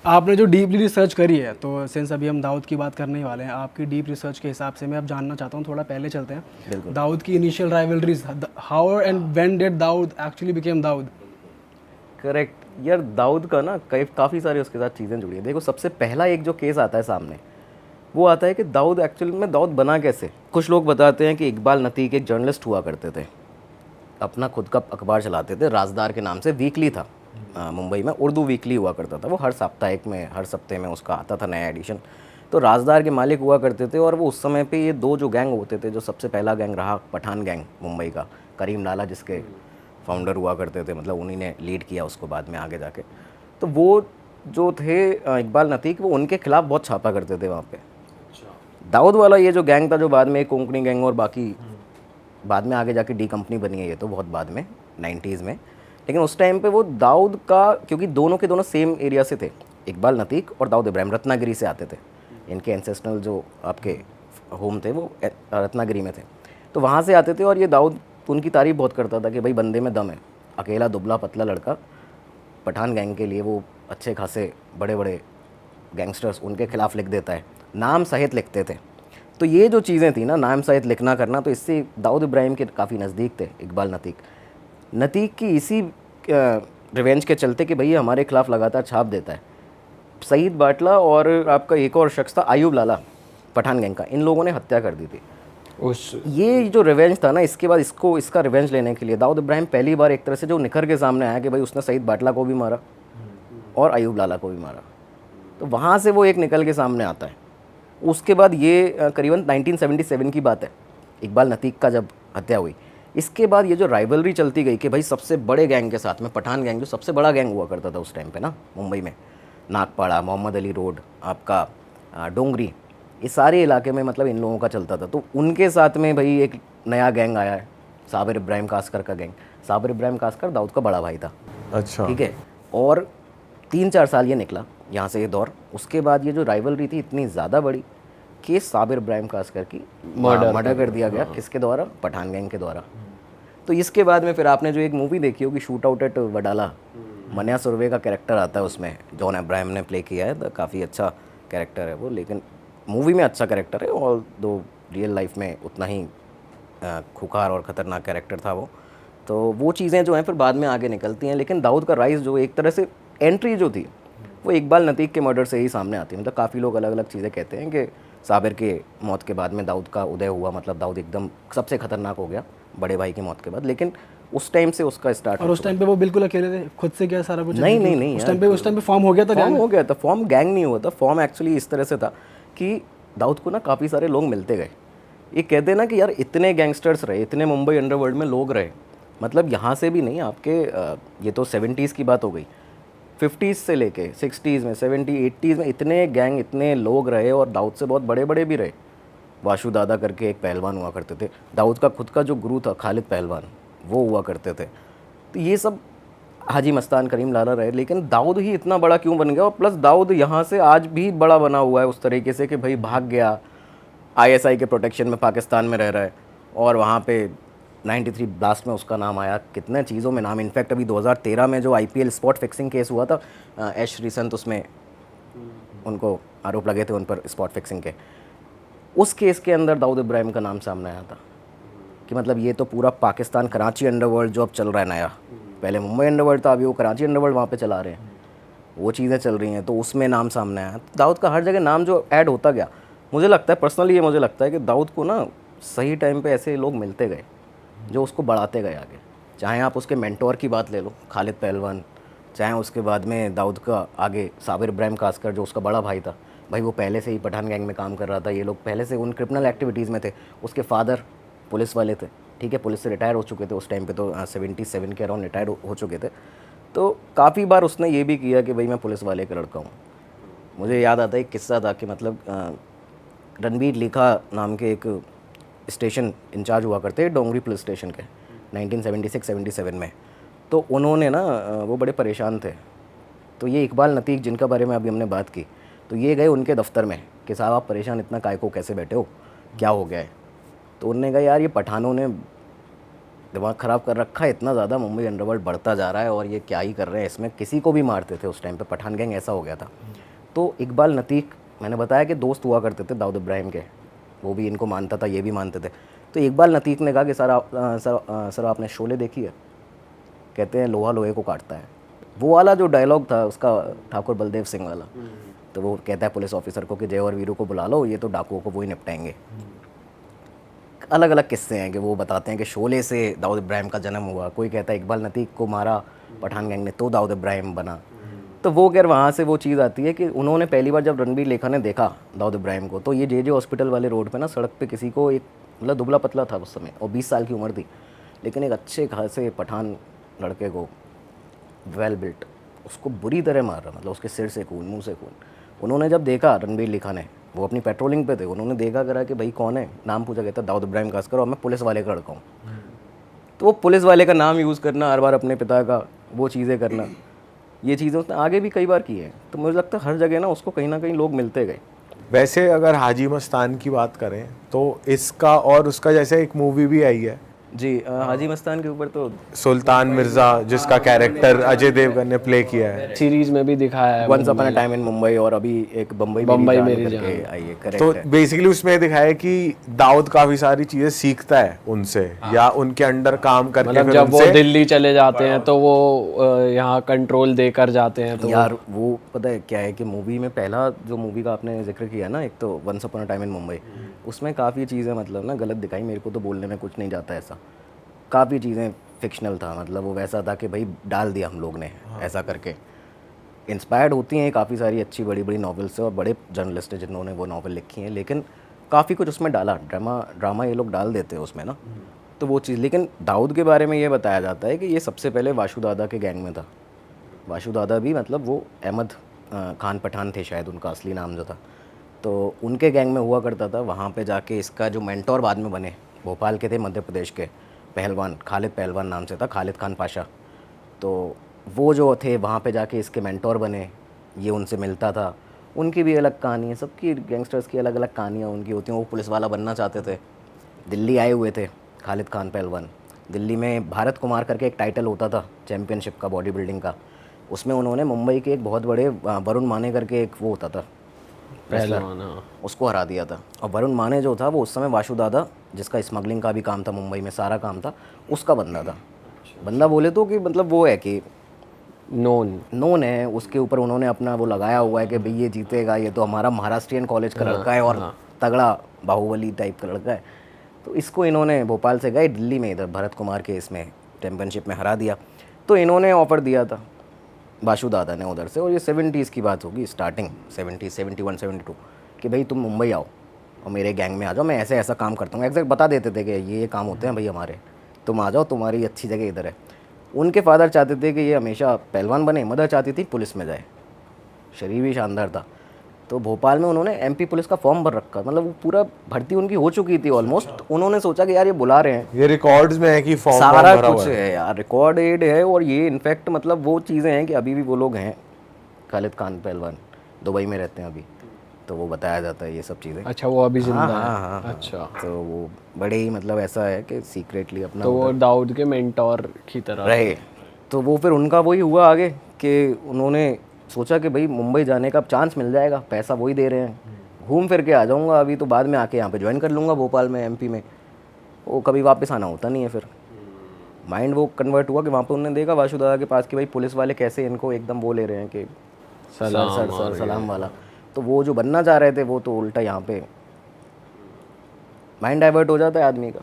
आपने जो deeply research करी है, तो सिंस अभी हम दाऊद की बात करने ही वाले हैं, आपकी डीप रिसर्च के हिसाब से मैं अब जानना चाहता हूँ, थोड़ा पहले चलते हैं। बिल्कुल। दाऊद की initial rivalries, how and when did Dawood actually became Dawood? Correct यार, दाऊद का ना काफ़ी सारी उसके साथ चीज़ें जुड़ी हैं। देखो, सबसे पहला एक जो केस आता है सामने, वो आता है कि दाऊद एक्चुअली में दाऊद बना कैसे। कुछ लोग बताते हैं कि इकबाल नतीक एक जर्नलिस्ट हुआ करते थे, अपना खुद का अखबार चलाते थे, राजदार के नाम से, वीकली था मुंबई में, उर्दू वीकली हुआ करता था वो, हर साप्ताहिक में, हर सप्ते में उसका आता था नया एडिशन। तो राजदार के मालिक हुआ करते थे, और वो उस समय पे ये दो जो गैंग होते थे, जो सबसे पहला गैंग रहा पठान गैंग मुंबई का, करीम लाला जिसके फाउंडर हुआ करते थे, मतलब उन्हीं ने लीड किया उसको बाद में आगे जाके। तो वो जो थे इकबाल नतीक, वो उनके खिलाफ बहुत छापा करते थे वहाँ पे। दाऊद वाला ये जो गैंग था, जो बाद में कोंकणी गैंग और बाकी बाद में आगे जाके डी कंपनी बनी है, ये तो बहुत बाद में 90s में, लेकिन उस टाइम पे वो दाऊद का, क्योंकि दोनों के दोनों सेम एरिया से थे, इकबाल नतीक और दाऊद इब्राहिम रत्नागिरी से आते थे। इनके एंसेस्ट्रल जो आपके होम थे वो रत्नागिरी में थे, तो वहाँ से आते थे। और ये दाऊद उनकी तारीफ बहुत करता था कि भाई बंदे में दम है, अकेला दुबला पतला लड़का, पठान गैंग के लिए वो अच्छे खासे बड़े बड़े गैंगस्टर्स उनके खिलाफ लिख देता है, नाम सहित लिखते थे। तो ये जो चीज़ें थी ना, नाम सहित लिखना करना, तो इससे दाऊद इब्राहिम के काफ़ी नज़दीक थे इकबाल नतीक। नतीक की इसी रिवेंज के चलते कि भैया हमारे खिलाफ लगातार छाप देता है, सईद बाटला और आपका एक और शख्स था आयूब लाला, पठान गैंग का, इन लोगों ने हत्या कर दी थी। ये जो रिवेंज था ना, इसके बाद इसका रिवेंज लेने के लिए दाऊद इब्राहिम पहली बार एक तरह से जो निखर के सामने आया कि भाई उसने सईद बाटला को भी मारा और आयूब लाला को भी मारा। तो वहाँ से वो एक निकल के सामने आता है। उसके बाद ये करीबन 1977 की बात है, इकबाल नतीक का जब हत्या हुई। इसके बाद ये जो राइवलरी चलती गई कि भाई सबसे बड़े गैंग के साथ में, पठान गैंग जो सबसे बड़ा गैंग हुआ करता था उस टाइम पे ना मुंबई में, नागपाड़ा, मोहम्मद अली रोड, आपका डोंगरी, ये सारे इलाके में मतलब इन लोगों का चलता था। तो उनके साथ में भाई एक नया गैंग आया है, साबिर इब्राहिम कासकर का गैंग। साबिर इब्राहिम कासकर दाऊद का बड़ा भाई था। अच्छा। ठीक है। और 3-4 साल ये निकला यहाँ से ये दौर। उसके बाद ये जो राइवलरी थी इतनी ज़्यादा बड़ी कि साबिर इब्राहिम कासकर की मर्डर कर दिया गया। किसके द्वारा? पठान गैंग के द्वारा। तो इसके बाद में फिर आपने जो एक मूवी देखी होगी, shoot out at Wadala, Manya Surve का कैरेक्टर आता है उसमें, जॉन अब्राहम ने प्ले किया है। काफ़ी अच्छा कैरेक्टर है वो, लेकिन मूवी में अच्छा कैरेक्टर है, और दो रियल लाइफ में उतना ही खुखार और ख़तरनाक कैरेक्टर था वो। तो वो चीज़ें जो हैं फिर बाद में आगे निकलती हैं। लेकिन दाऊद का राइज़ जो एक तरह से एंट्री जो थी वो इकबाल नतीक के मर्डर से ही सामने आती है। मतलब काफ़ी लोग अलग अलग चीज़ें कहते हैं कि साबिर के मौत के बाद में दाऊद का उदय हुआ, मतलब दाऊद एकदम सबसे खतरनाक हो गया बड़े भाई की मौत के बाद। लेकिन उस टाइम से उसका स्टार्ट, और उस टाइम पे वो बिल्कुल अकेले थे, खुद से किया सारा कुछ? नहीं नहीं नहीं, उस टाइम पे फॉर्म हो गया था, फॉर्म हो गया था। फॉर्म गैंग नहीं हुआ था, फॉर्म एक्चुअली इस तरह से था कि दाऊद को ना काफ़ी सारे लोग मिलते गए। ये कहते हैं ना कि यार इतने गैंगस्टर्स रहे, इतने मुंबई अंडरवर्ल्ड में लोग रहे, मतलब यहाँ से भी नहीं, आपके ये तो 70s की बात हो गई, 50s से लेके 60s में, 70 80s में इतने गैंग, इतने लोग रहे, और दाऊद से बहुत बड़े बड़े भी रहे। वाशु दादा करके एक पहलवान हुआ करते थे, दाऊद का खुद का जो गुरु था खालिद पहलवान, वो हुआ करते थे। तो ये सब हाजी मस्तान, करीम लाला रहे। लेकिन दाऊद ही इतना बड़ा क्यों बन गया? और प्लस दाऊद यहाँ से आज भी बड़ा बना हुआ है उस तरीके से कि भाई भाग गया, आईएसआई के प्रोटेक्शन में पाकिस्तान में रह रहा है, और वहाँ पे 93 ब्लास्ट में उसका नाम आया, कितने चीज़ों में नाम। इनफैक्ट अभी 2013 में जो आईपीएल स्पॉट फिक्सिंग केस हुआ था, एश रिसंत, उसमें उनको आरोप लगे थे उन पर स्पॉट फिक्सिंग के, उस केस के अंदर दाऊद इब्राहिम का नाम सामने आया था कि मतलब ये तो पूरा पाकिस्तान, कराची अंडरवर्ल्ड जो अब चल रहा है नया, पहले मुंबई अंडरवर्ल्ड था, अभी वो कराची अंडरवर्ल्ड वहाँ पे चला रहे हैं, वो चीज़ें चल रही हैं, तो उसमें नाम सामने आया। तो दाऊद का हर जगह नाम जो ऐड होता गया, मुझे लगता है पर्सनली, ये मुझे लगता है कि दाऊद को ना सही टाइम पे ऐसे लोग मिलते गए जो उसको बढ़ाते गए आगे। चाहे आप उसके मेंटोर की बात ले लो, खालिद पहलवान, चाहे उसके बाद में दाऊद का आगे साबिर इब्राहिम कासकर जो उसका बड़ा भाई था, भाई वो पहले से ही पठान गैंग में काम कर रहा था, ये लोग पहले से उन क्रिमिनल एक्टिविटीज़ में थे। उसके फादर पुलिस वाले थे, ठीक है, पुलिस से रिटायर हो चुके थे उस टाइम पे, तो 77 के अराउंड रिटायर हो चुके थे। तो काफ़ी बार उसने ये भी किया कि भाई मैं पुलिस वाले का लड़का हूँ। मुझे याद आता है एक किस्सा था कि मतलब रणबीर लिखा नाम के एक स्टेशन इंचार्ज हुआ करते डोंगरी पुलिस स्टेशन के 1976-77 में। तो उन्होंने ना वो बड़े परेशान थे, तो ये इकबाल नतीक जिनका बारे में अभी हमने बात की, तो ये गए उनके दफ्तर में कि साहब आप परेशान इतना काय को कैसे बैठे हो, क्या हो गया है? तो उन्होंने कहा यार ये पठानों ने दिमाग ख़राब कर रखा है इतना ज़्यादा, मुंबई अंडरवर्ल्ड बढ़ता जा रहा है और ये क्या ही कर रहे हैं इसमें, किसी को भी मारते थे उस टाइम पे, पठान गैंग ऐसा हो गया था। तो इकबाल नतीक, मैंने बताया कि दोस्त हुआ करते थे दाऊद इब्राहिम के, वो भी इनको मानता था, ये भी मानते थे। तो इकबाल नतीक ने कहा कि सर आपने शोले देखी है? कहते हैं लोहा लोहे को काटता है। वो वाला जो डायलॉग था उसका, ठाकुर बलदेव सिंह वाला, तो वो कहता है पुलिस ऑफिसर को कि जय और वीरू को बुला लो, ये तो डाकुओं को वही निपटाएंगे। अलग अलग किस्से हैं कि वो बताते हैं कि शोले से दाऊद इब्राहिम का जन्म हुआ, कोई कहता है इकबाल नतीक को मारा पठान गैंग ने तो दाऊद इब्राहिम बना। तो वो खैर वहाँ से वो चीज़ आती है कि उन्होंने पहली बार जब रणबीर लेखा ने देखा दाऊद इब्राहिम को, तो ये जे हॉस्पिटल वाले रोड पे ना सड़क पे किसी को, एक मतलब दुबला पतला था उस समय और 20 साल की उम्र थी, लेकिन एक अच्छे खासे पठान लड़के को, वेल बिल्ट, उसको बुरी तरह मार रहा, मतलब उसके सिर से खून, मुंह से खून। उन्होंने जब देखा, रणबीर लेखा ने, वो अपनी पेट्रोलिंग पे थे, उन्होंने देखा करा कि भाई कौन है, नाम पूछा, कहता दाऊद इब्राहिम कासकर और मैं पुलिस वाले का लड़का हूँ। तो वो पुलिस वाले का नाम यूज़ करना हर बार, अपने पिता का वो चीज़ें करना, ये चीज़ें उसने आगे भी कई बार की है। तो मुझे लगता है हर जगह ना उसको कहीं ना कहीं लोग मिलते गए। वैसे अगर हाजी मस्तान की बात करें तो इसका और उसका जैसे एक मूवी भी आई है जी, हाजी मस्तान के ऊपर तो सुल्तान मिर्ज़ा, जिसका कैरेक्टर अजय देवगन ने प्ले किया है, सीरीज में भी दिखाया है once upon a time in Mumbai, और अभी एक बम्बई मेरी जान करके आई है, करेक्ट तो है। बेसिकली उसमें दिखाया है कि दाऊद काफी सारी चीजें सीखता है उनसे, या उनके अंडर काम करके मतलब फिर जब वो उनसे दिल्ली चले जाते हैं तो वो यहाँ कंट्रोल देकर जाते हैं। तो यार वो पता है क्या है कि मूवी में पहला जो मूवी का आपने जिक्र किया ना, एक तो once upon a time in Mumbai, उसमें काफ़ी चीज़ें मतलब ना गलत दिखाई, मेरे को तो बोलने में कुछ नहीं जाता ऐसा, काफ़ी चीज़ें फिक्शनल था, मतलब वो वैसा था कि भाई डाल दिया हम लोग ने ऐसा करके। इंस्पायर्ड होती हैं काफ़ी सारी अच्छी बड़ी बड़ी नॉवेल्स से और बड़े जर्नलिस्ट हैं जिन्होंने वो नॉवल लिखी हैं, लेकिन काफ़ी कुछ उसमें डाला, ड्रामा ये लोग डाल देते हैं उसमें ना, तो वो चीज़। लेकिन दाऊद के बारे में ये बताया जाता है कि ये सबसे पहले वाशु दादा के गैंग में था। वाशु दादा भी मतलब वो अहमद खान पठान थे शायद उनका असली नाम जो था, तो उनके गैंग में हुआ करता था। वहाँ पे जाके इसका जो मेंटोर बाद में बने, भोपाल के थे, मध्य प्रदेश के पहलवान, खालिद पहलवान नाम से था, खालिद खान पाशा, तो वो जो थे वहाँ पे जाके इसके मेंटोर बने, ये उनसे मिलता था। उनकी भी अलग कहानी है, सबकी गैंगस्टर्स की अलग अलग कहानियाँ उनकी होती हैं। वो पुलिस वाला बनना चाहते थे, दिल्ली आए हुए थे खालिद खान पहलवान। दिल्ली में भारत कुमार करके एक टाइटल होता था चैम्पियनशिप का, बॉडी बिल्डिंग का, उसमें उन्होंने मुंबई के एक बहुत बड़े वरुण माने करके एक वो होता था पहलवान, उसको हरा दिया था। और वरुण माने जो था वो उस समय वाशु दादा, जिसका स्मगलिंग का भी काम था मुंबई में, सारा काम था, उसका बंदा था। बंदा बोले तो कि मतलब वो है कि नोन है, उसके ऊपर उन्होंने अपना वो लगाया हुआ है कि भाई ये जीतेगा, ये तो हमारा महाराष्ट्रियन कॉलेज का लड़का है और तगड़ा बाहुबली टाइप का लड़का है। तो इसको इन्होंने भोपाल से गए दिल्ली में, इधर भरत कुमार के इसमें चैम्पियनशिप में हरा दिया। तो इन्होंने ऑफ़र दिया था वाशु दादा ने उधर से, और ये 70s की बात होगी, स्टार्टिंग 70, 71, 72, कि भाई तुम मुंबई आओ और मेरे गैंग में आ जाओ, मैं ऐसे ऐसा काम करता हूँ। एग्जैक्ट बता देते थे कि ये काम होते हैं भाई हमारे, तुम आ जाओ, तुम्हारी अच्छी जगह इधर है। उनके फादर चाहते थे कि ये हमेशा पहलवान बने, मदर चाहती थी पुलिस में जाए, शरीर भी शानदार था। तो भोपाल में उन्होंने एमपी पुलिस का फॉर्म भर रखा, मतलब वो पूरा भर्ती उनकी हो चुकी थी ऑलमोस्ट। उन्होंने सोचा कि यार ये बुला रहे हैं, ये रिकॉर्ड्स में है कि फॉर्म सारा भरा कुछ हुआ है यार, रिकॉर्डेड है। और ये इनफैक्ट मतलब वो चीज़ें हैं कि अभी भी वो लोग हैं, खालिद खान पहलवान दुबई में रहते हैं अभी, तो वो बताया जाता है ये सब चीज़ें। अच्छा वो अभी जिंदा है। हाँ। अच्छा, तो वो बड़े ही मतलब ऐसा है कि सीक्रेटली अपना तो वो दाऊद के मेंटोर की तरह रहे। तो वो फिर उनका वही हुआ आगे कि उन्होंने सोचा कि भाई मुंबई जाने का चांस मिल जाएगा, पैसा वही दे रहे हैं, घूम फिर के आ जाऊंगा अभी, तो बाद में आके यहाँ पे ज्वाइन कर लूँगा भोपाल में, एमपी में। वो कभी वापस आना होता नहीं है। फिर माइंड वो कन्वर्ट हुआ कि वहाँ पे उन्होंने देखा वाशु दादा के पास कि भाई पुलिस वाले कैसे इनको एकदम वो ले रहे हैं कि सर सलाम वाला। तो वो जो बनना चाह रहे थे वो तो उल्टा यहाँ पे माइंड डाइवर्ट हो जाता है आदमी का।